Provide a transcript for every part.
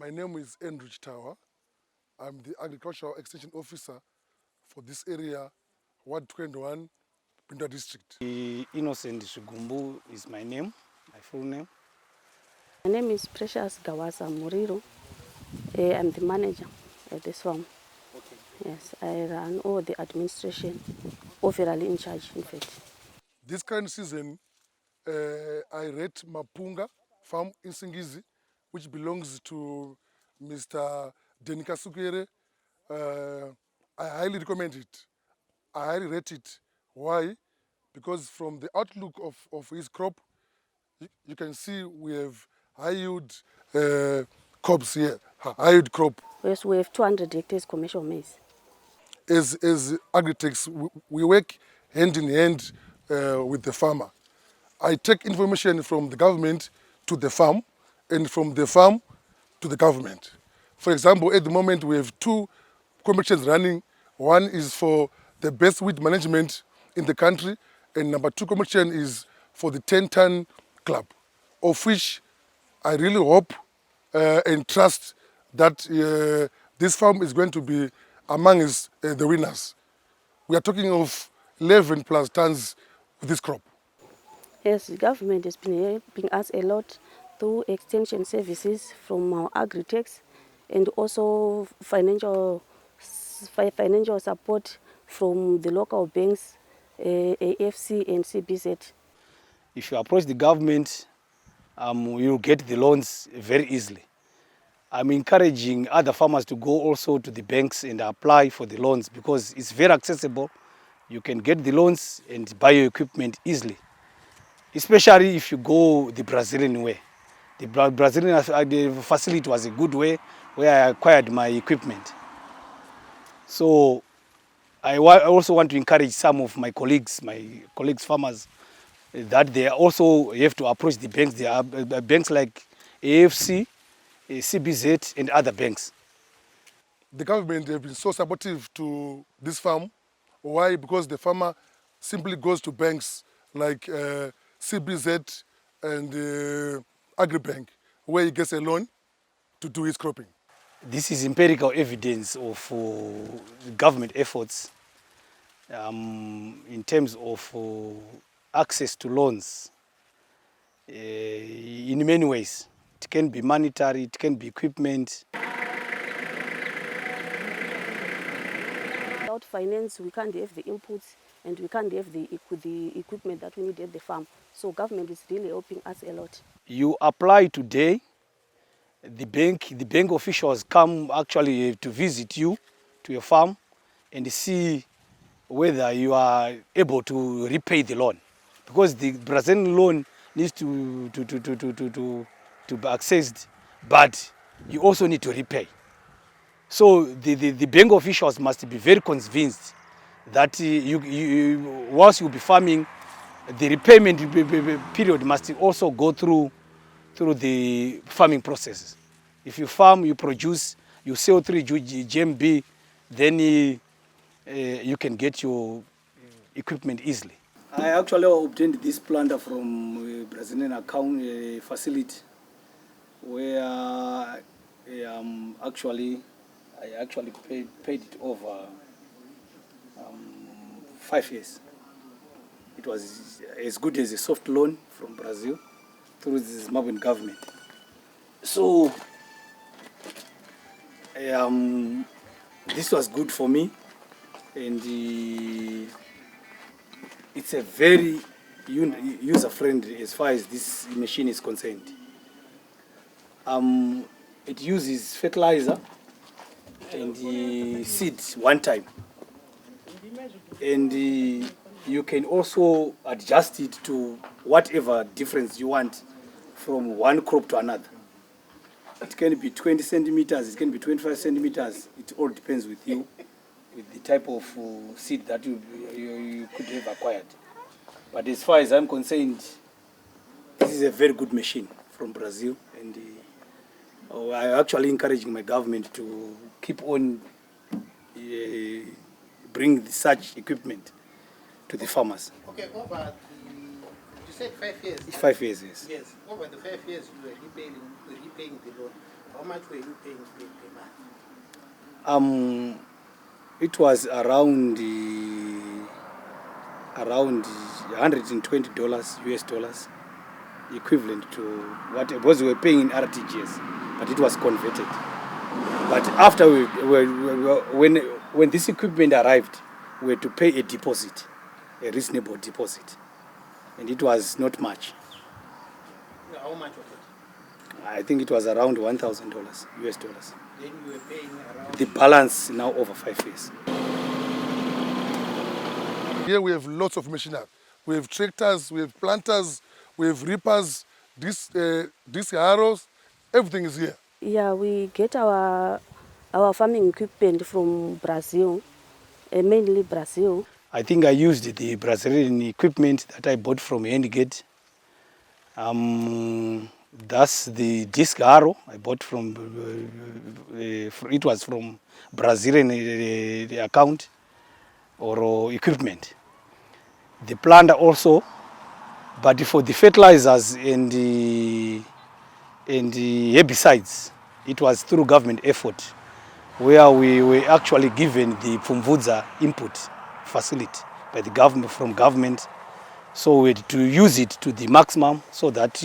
My name is Andrew Tower. I'm the Agricultural Extension Officer for this area, Ward 21, Bindura District. Innocent Shugumbu is my name, my full name. My name is Precious Gawasa Muriro. I'm the manager at this farm. Okay. Yes, I run all the administration, overall in charge, in fact. This current season, I rate Mapunga farm in Singizi, which belongs to Mr. Denika Sukere. I highly recommend it. I highly rate it. Why? Because from the outlook of his crop, you can see we have high yield crops here, high yield crop. Yes, we have 200 hectares commercial maize. As Agritechs, we work hand in hand with the farmer. I take information from the government to the farm and from the farm to the government. For example, at the moment we have two competitions running. One is for the best wheat management in the country, and number two competition is for the 10-ton club, of which I really hope and trust that this farm is going to be among the winners. We are talking of 11 plus tons with this crop. Yes, the government has been helping us a lot through extension services from our agri-techs and also financial support from the local banks, AFC and CBZ. If you approach the government, you'll get the loans very easily. I'm encouraging other farmers to go also to the banks and apply for the loans because it's very accessible. You can get the loans and buy your equipment easily, especially if you go the Brazilian way. The Brazilian facility was a good way where I acquired my equipment. So I also want to encourage some of my colleagues farmers, that they also have to approach the banks. There are banks like AFC, CBZ and other banks. The government have been so supportive to this farm. Why? Because the farmer simply goes to banks like CBZ and Agribank, where he gets a loan to do his cropping. This is empirical evidence of government efforts in terms of access to loans in many ways. It can be monetary, it can be equipment. Without finance, we can't have the inputs and we can't have the equipment that we need at the farm. So government is really helping us a lot. You apply today, the bank officials come actually to visit you to your farm and see whether you are able to repay the loan, because the Brazilian loan needs to be accessed, but you also need to repay. So the bank officials must be very convinced that once you'll be farming, the repayment period must also go through the farming processes. If you farm, you produce, you sell through GMB, then you can get your equipment easily. I actually obtained this planter from a Brazilian account facility where I actually paid it over 5 years. It was as good as a soft loan from Brazil through the Zimbabwean government. So this was good for me, and it's a very user-friendly as far as this machine is concerned. It uses fertilizer and seed one time, and you can also adjust it to whatever difference you want from one crop to another. It can be 20 centimeters, it can be 25 centimeters. It all depends with you, with the type of seed that you could have acquired. But as far as I'm concerned, this is a very good machine from Brazil, and I'm actually encouraging my government to keep on bring such equipment to the farmers. Okay, over you said 5 years. 5 years, yes. Yes, over the 5 years you were repaying the loan. How much were you paying per month? It was around $120 US dollars, equivalent to what was we were paying in RTGS, but it was converted. But after when this equipment arrived, we had to pay a deposit, a reasonable deposit, and it was not much. How much was it? I think it was around $1,000 US dollars. Then you were paying around. The balance now over 5 years. Here we have lots of machinery. We have tractors, we have planters, we have reapers, disc harrows, everything is here. Yeah, we get our farming equipment from Brazil, mainly Brazil. I think I used the Brazilian equipment that I bought from Handgate. That's the disc harrow I bought from, it was from Brazilian account or equipment. The planter also, but for the fertilizers and the herbicides, it was through government effort, where we were actually given the Pfumvudza input facility by the government, from government. So we had to use it to the maximum so that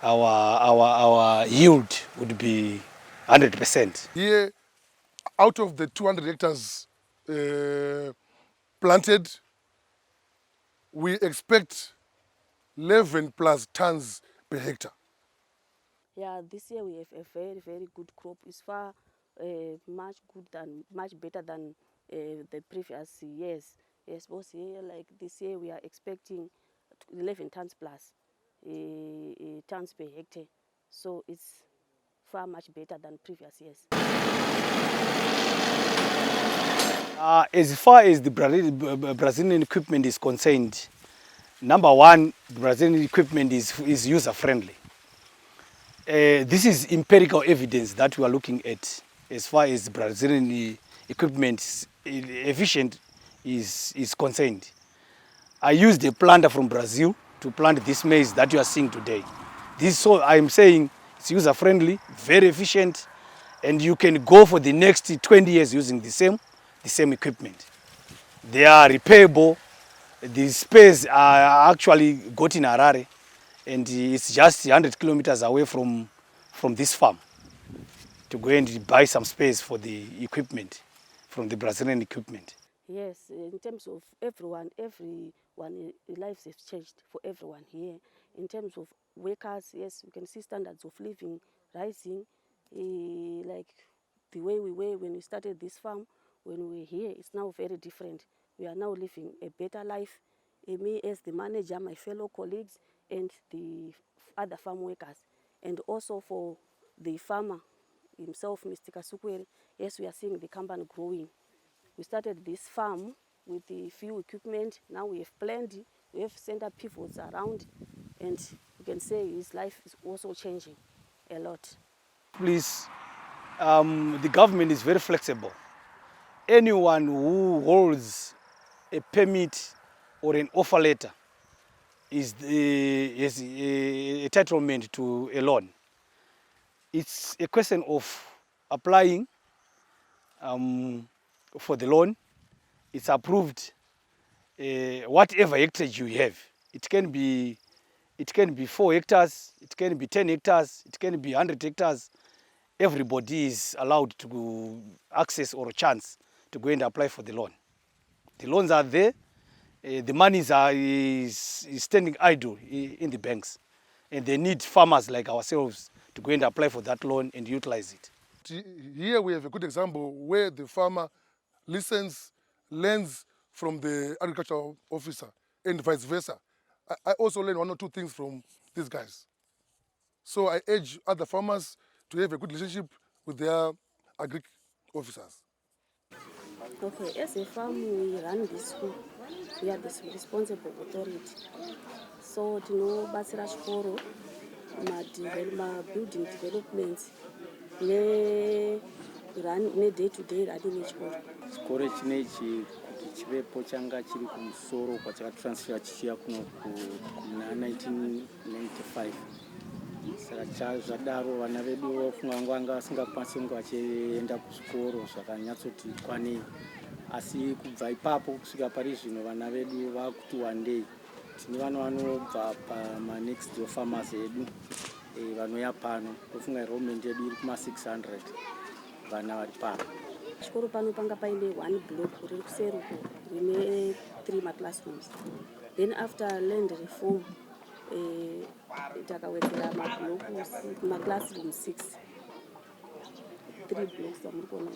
our yield would be 100%. Here, out of the 200 hectares planted, we expect 11 plus tons per hectare. Yeah, this year we have a very, very good crop. It's far much better than the previous years. Yes, both here, like this year, we are expecting 11 tons plus tons per hectare. So it's far much better than previous years. As far as the Brazilian equipment is concerned, number one, the Brazilian equipment is user-friendly. This is empirical evidence that we are looking at as far as Brazilian equipment efficient is concerned. I used a planter from Brazil to plant this maize that you are seeing today. So I'm saying it's user-friendly, very efficient, and you can go for the next 20 years using the same equipment. They are repairable. The spares are actually got in Harare, and it's just 100 kilometers away from this farm to go and buy some space for the equipment from the Brazilian equipment. Yes, in terms of everyone lives have changed for everyone here. In terms of workers, yes, we can see standards of living rising, like the way we were when we started this farm, when we were here, it's now very different. We are now living a better life. Me as the manager, my fellow colleagues, and the other farm workers. And also for the farmer himself, Mr. Kasukwere, yes, we are seeing the company growing. We started this farm with the few equipment. Now we have plenty. We have center pivots around, and you can say his life is also changing a lot. Please, the government is very flexible. Anyone who holds a permit or an offer letter is a entitlement to a loan. It's a question of applying for the loan. It's approved. Whatever hectare you have, it can be 4 hectares, it can be 10 hectares, it can be 100 hectares. Everybody is allowed to access or chance to go and apply for the loan. The loans are there. The money is standing idle in the banks, and they need farmers like ourselves to go and apply for that loan and utilize it. Here we have a good example where the farmer learns from the agricultural officer and vice versa. I also learned 1 or 2 things from these guys. So I urge other farmers to have a good relationship with their agri officers. Okay, as a farm, we run this school. We are the responsible authority. So, Basira Chikoro, my building developments, ne day-to-day running echikoro. Chikoro chinechi kuti chivepo changa chiri kumusoro kwachakatransfera chichiya kuno kuna 1995. saka zvadaro vana vedu vofunga vanga vasingakwanisi kunge vachienda kuzvikoro zvakanyatsoti kwanei, asi kubva ipapo kusvika pari zvino vana vedu vakuti wandei tine vana vanobva pama-next door farmers edu vanouya pano tofunga enrollment yedu iri kuma-600 vana vari pano. Chikoro pano panga paine 1 block riri kuseri uko rine 3 maclassrooms. Then after land reform takawedzera maclassroom 6, 3 blocks amuri kuona